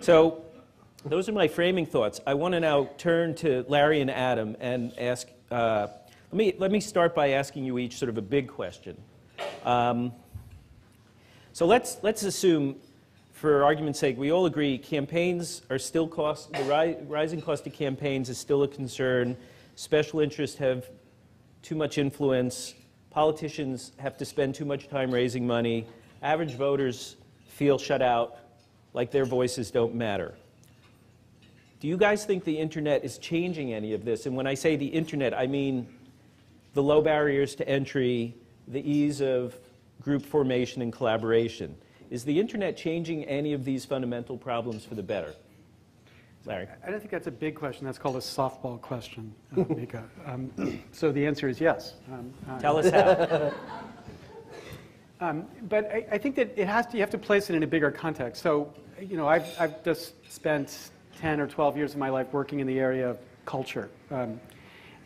So those are my framing thoughts. I want to now turn to Larry and Adam and ask, let me start by asking you each sort of a big question. So let's assume, for argument's sake, we all agree campaigns are still the rising cost of campaigns is still a concern. Special interests have too much influence. Politicians have to spend too much time raising money. Average voters feel shut out, like their voices don't matter. Do you guys think the internet is changing any of this? And when I say the internet, I mean the low barriers to entry, the ease of group formation and collaboration. Is the internet changing any of these fundamental problems for the better? Larry? I don't think that's a big question. That's called a softball question, Mika. So the answer is yes. Tell us how. But I think that you have to place it in a bigger context. So, you know, I've just spent 10 or 12 years of my life working in the area of culture.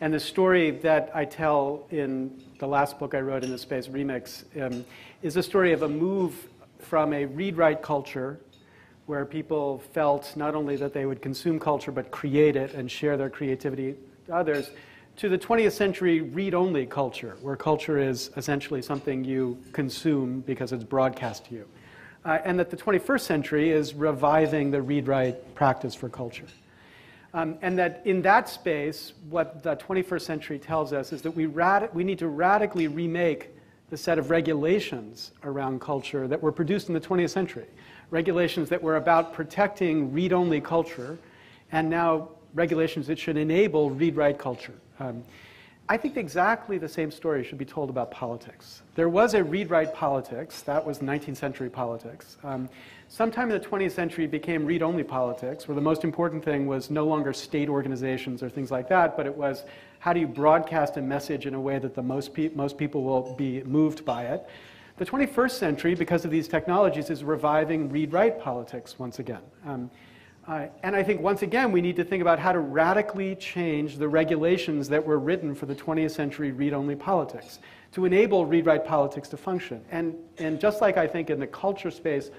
And the story that I tell in the last book I wrote in this space, Remix, is a story of a move from a read-write culture where people felt not only that they would consume culture but create it and share their creativity to others, to the 20th century read-only culture, where culture is essentially something you consume because it's broadcast to you. And that the 21st century is reviving the read-write practice for culture. And that in that space, what the 21st century tells us is that we need to radically remake the set of regulations around culture that were produced in the 20th century. Regulations that were about protecting read-only culture, and now regulations that should enable read-write culture. I think exactly the same story should be told about politics. There was a read-write politics. That was 19th century politics. Sometime in the 20th century it became read-only politics, where the most important thing was no longer state organizations or things like that, but it was how do you broadcast a message in a way that the most people will be moved by it. The 21st century, because of these technologies, is reviving read-write politics once again. And I think, once again, we need to think about how to radically change the regulations that were written for the 20th century read-only politics to enable read-write politics to function. And just like I think in the culture space,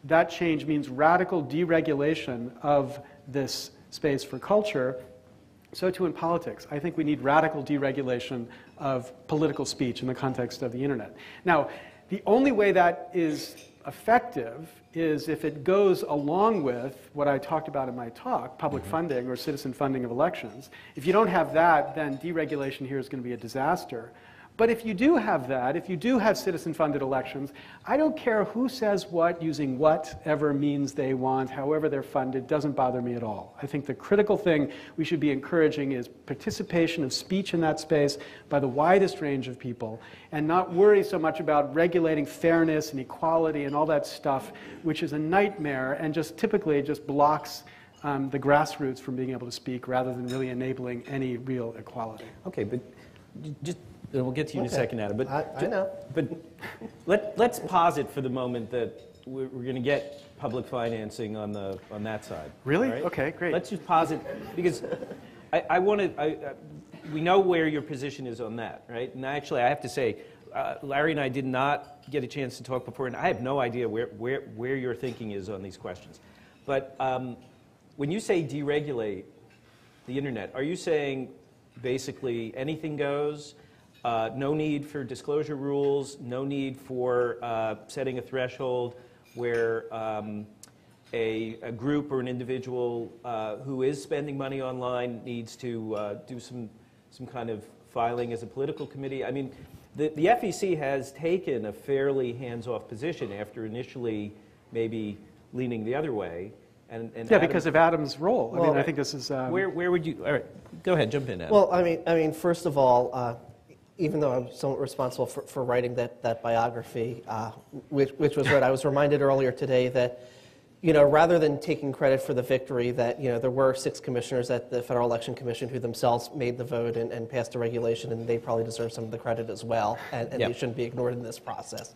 that change means radical deregulation of this space for culture, so too in politics. I think we need radical deregulation of political speech in the context of the internet. Now, the only way that is effective is if it goes along with what I talked about in my talk, public funding or citizen funding of elections. If you don't have that, then deregulation here is going to be a disaster. But if you do have that, if you do have citizen-funded elections, I don't care who says what, using whatever means they want, however they're funded, doesn't bother me at all. I think the critical thing we should be encouraging is participation of speech in that space by the widest range of people, and not worry so much about regulating fairness and equality and all that stuff, which is a nightmare and just typically just blocks the grassroots from being able to speak rather than really enabling any real equality. Okay, but just... And we'll get to you in a second, Adam. But I know. But let's posit for the moment that we're going to get public financing on that side. Really? Right? Okay, great. Let's just posit, because we know where your position is on that, right? And actually, I have to say, Larry and I did not get a chance to talk before, and I have no idea where your thinking is on these questions. But when you say deregulate the internet, are you saying basically anything goes? No need for disclosure rules, no need for setting a threshold where a group or an individual who is spending money online needs to do some kind of filing as a political committee. I mean, the FEC has taken a fairly hands-off position after initially maybe leaning the other way. And yeah, Adam, because of Adam's role. Well, I think this is... Where would you... All right, go ahead, jump in, Adam. Well, I mean, first of all, even though I'm somewhat responsible for writing that biography, which was read, I was reminded earlier today that, you know, rather than taking credit for the victory, that, you know, there were 6 commissioners at the Federal Election Commission who themselves made the vote and passed a regulation, and they probably deserve some of the credit as well, and Yep. they shouldn't be ignored in this process.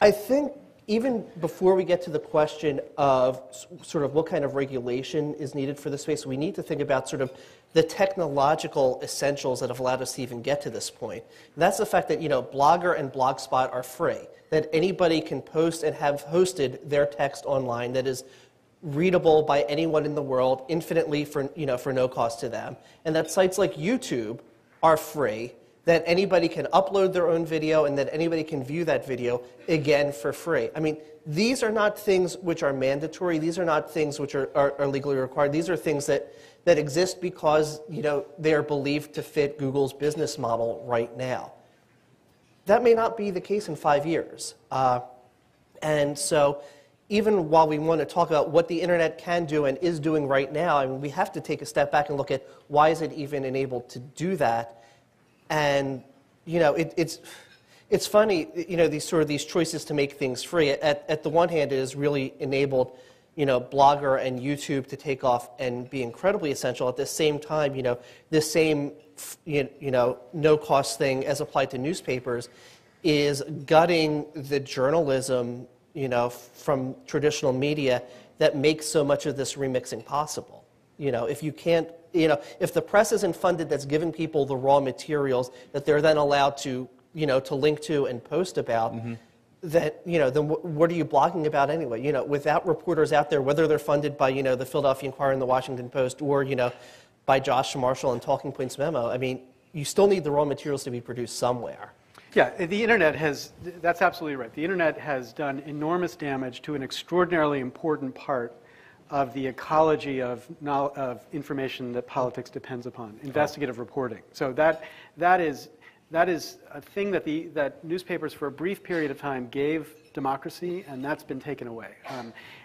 I think even before we get to the question of sort of what kind of regulation is needed for this space, we need to think about sort of the technological essentials that have allowed us to even get to this point. And that's the fact that, you know, Blogger and Blogspot are free, that anybody can post and have hosted their text online that is readable by anyone in the world, infinitely for no cost to them, and that sites like YouTube are free, that anybody can upload their own video and that anybody can view that video, again, for free. I mean, these are not things which are mandatory. These are not things which are legally required. These are things that exist because they are believed to fit Google's business model right now. That may not be the case in 5 years. And so even while we want to talk about what the internet can do and is doing right now, I mean, we have to take a step back and look at why is it even enabled to do that. And it's funny, these choices to make things free. At the one hand, it has really enabled Blogger and YouTube to take off and be incredibly essential. At the same time, this same no-cost thing as applied to newspapers is gutting the journalism from traditional media that makes so much of this remixing possible. If you can't, if the press isn't funded, that's given people the raw materials that they're then allowed to, to link to and post about, that, then what are you blogging about anyway? Without reporters out there, whether they're funded by, the Philadelphia Inquirer and the Washington Post, or, by Josh Marshall and Talking Points Memo, I mean, you still need the raw materials to be produced somewhere. Yeah, the internet has, that's absolutely right. The internet has done enormous damage to an extraordinarily important part of the ecology of information that politics depends upon, investigative reporting. So that is a thing that newspapers for a brief period of time gave democracy, and that's been taken away.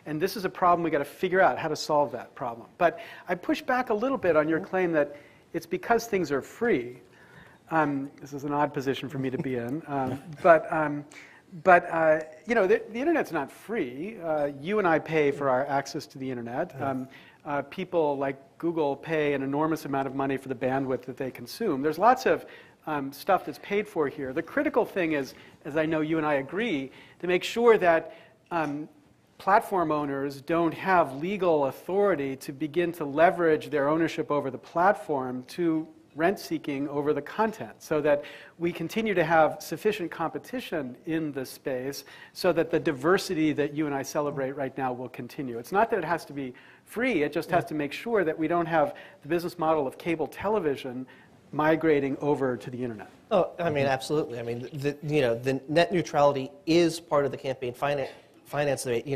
And this is a problem we've got to figure out how to solve that problem. But I push back a little bit on your claim that it's because things are free. This is an odd position for me to be in, but the internet's not free. You and I pay for our access to the internet. People like Google pay an enormous amount of money for the bandwidth that they consume. There's lots of stuff that's paid for here. The critical thing is, as I know you and I agree, to make sure that platform owners don't have legal authority to begin to leverage their ownership over the platform to rent-seeking over the content, so that we continue to have sufficient competition in the space so that the diversity that you and I celebrate right now will continue. It's not that it has to be free, it just has to make sure that we don't have the business model of cable television migrating over to the internet. Oh, I mean, absolutely. I mean, the net neutrality is part of the campaign finance debate.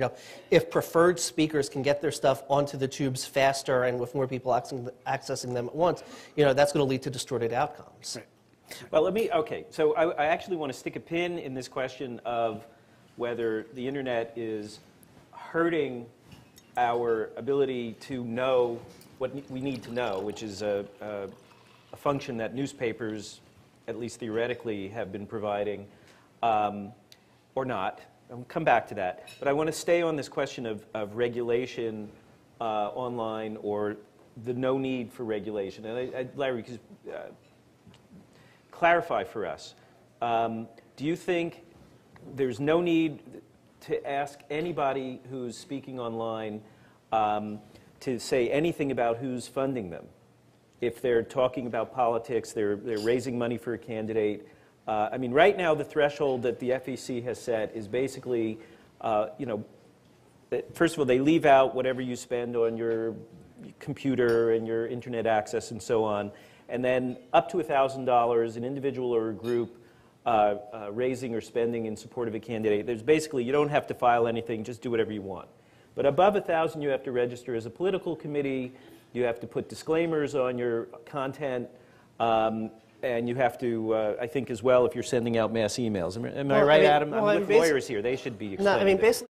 If preferred speakers can get their stuff onto the tubes faster and with more people accessing them at once, that's going to lead to distorted outcomes. Right. Well, so I actually want to stick a pin in this question of whether the internet is hurting our ability to know what we need to know, which is a function that newspapers, at least theoretically, have been providing, or not. I'll come back to that. But I want to stay on this question of regulation online, or the no need for regulation. And Larry, clarify for us. Do you think there's no need to ask anybody who's speaking online to say anything about who's funding them? If they're talking about politics, they're raising money for a candidate. I mean, right now the threshold that the FEC has set is basically, first of all, they leave out whatever you spend on your computer and your internet access and so on, and then up to $1,000, an individual or a group raising or spending in support of a candidate. There's basically, you don't have to file anything, just do whatever you want. But above $1,000, you have to register as a political committee. You have to put disclaimers on your content, and you have to, I think as well, if you're sending out mass emails. Am I right, Adam? Look, lawyers here, they should be explaining. No, I mean, basically.